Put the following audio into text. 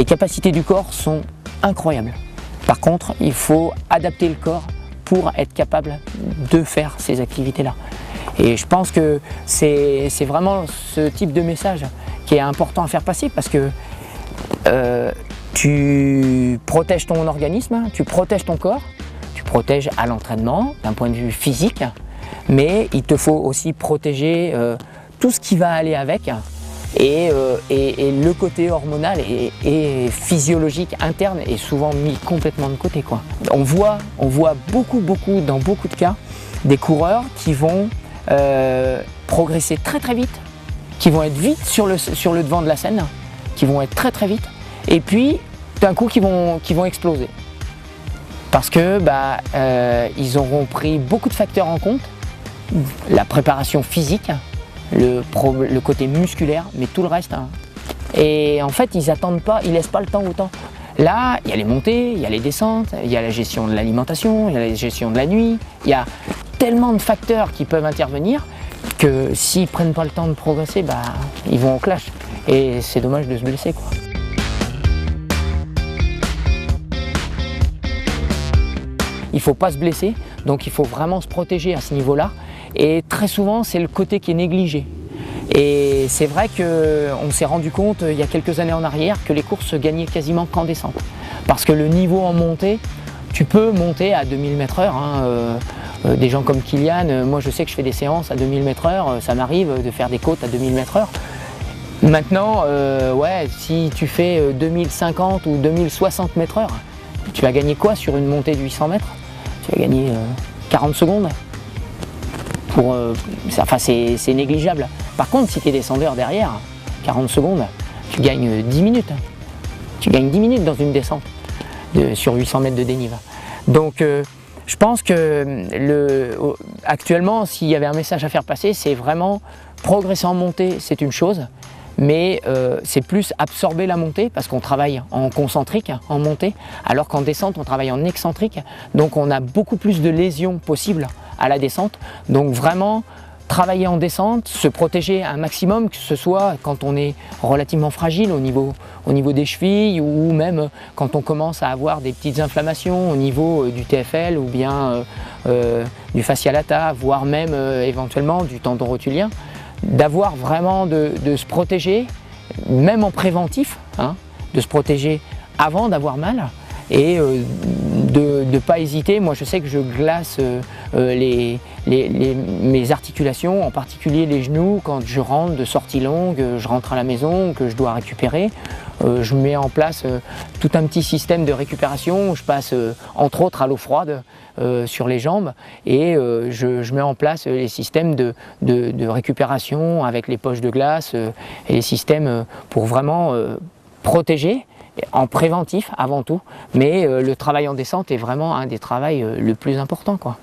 Les capacités du corps sont incroyables. Par contre, il faut adapter le corps pour être capable de faire ces activités-là. Et je pense que c'est vraiment ce type de message qui est important à faire passer, parce que tu protèges ton organisme, tu protèges ton corps, tu protèges à l'entraînement d'un point de vue physique, mais il te faut aussi protéger tout ce qui va aller avec, et le côté hormonal et physiologique interne est souvent mis complètement de côté, quoi. On voit beaucoup, dans beaucoup de cas, des coureurs qui vont progresser très vite, qui vont être vite sur le devant de la scène, qui vont être très vite, et puis d'un coup qui vont exploser. Parce que ils auront pris beaucoup de facteurs en compte, la préparation physique, le côté musculaire, mais tout le reste. Hein. Et en fait, ils attendent pas, ils laissent pas le temps au temps. Là, il y a les montées, il y a les descentes, il y a la gestion de l'alimentation, il y a la gestion de la nuit, il y a tellement de facteurs qui peuvent intervenir que s'ils prennent pas le temps de progresser, ils vont au clash. Et c'est dommage de se blesser, quoi. Il ne faut pas se blesser, donc il faut vraiment se protéger à ce niveau-là. Et très souvent, c'est le côté qui est négligé. Et c'est vrai qu'on s'est rendu compte il y a quelques années en arrière que les courses se gagnaient quasiment qu'en descente. Parce que le niveau en montée, tu peux monter à 2000 m/h. Hein, des gens comme Kylian, moi je sais que je fais des séances à 2000 m/h, ça m'arrive de faire des côtes à 2000 m/h. Maintenant, si tu fais 2050 ou 2060 m/h, tu vas gagner quoi sur une montée de 800 mètres? Tu vas gagner 40 secondes. C'est négligeable. Par contre, si tu es descendeur derrière, 40 secondes, tu gagnes 10 minutes. Tu gagnes 10 minutes dans une descente sur 800 mètres de dénive. Donc, je pense que actuellement, s'il y avait un message à faire passer, c'est vraiment progresser en montée, c'est une chose, mais c'est plus absorber la montée, parce qu'on travaille en concentrique, en montée, alors qu'en descente, on travaille en excentrique. Donc, on a beaucoup plus de lésions possibles à la descente. Donc, vraiment, travailler en descente, se protéger un maximum, que ce soit quand on est relativement fragile au niveau des chevilles, ou même quand on commence à avoir des petites inflammations au niveau du TFL ou bien du fascia lata, voire même éventuellement du tendon rotulien, d'avoir vraiment de se protéger, même en préventif, hein, de se protéger avant d'avoir mal, et de ne pas hésiter. Moi je sais que je glace mes articulations, en particulier les genoux, quand je rentre de sortie longue, je rentre à la maison, que je dois récupérer. Je mets en place tout un petit système de récupération. Je passe entre autres à l'eau froide sur les jambes, et je mets en place les systèmes de récupération avec les poches de glace et les systèmes pour vraiment protéger, en préventif avant tout, mais le travail en descente est vraiment un des travails le plus important, quoi.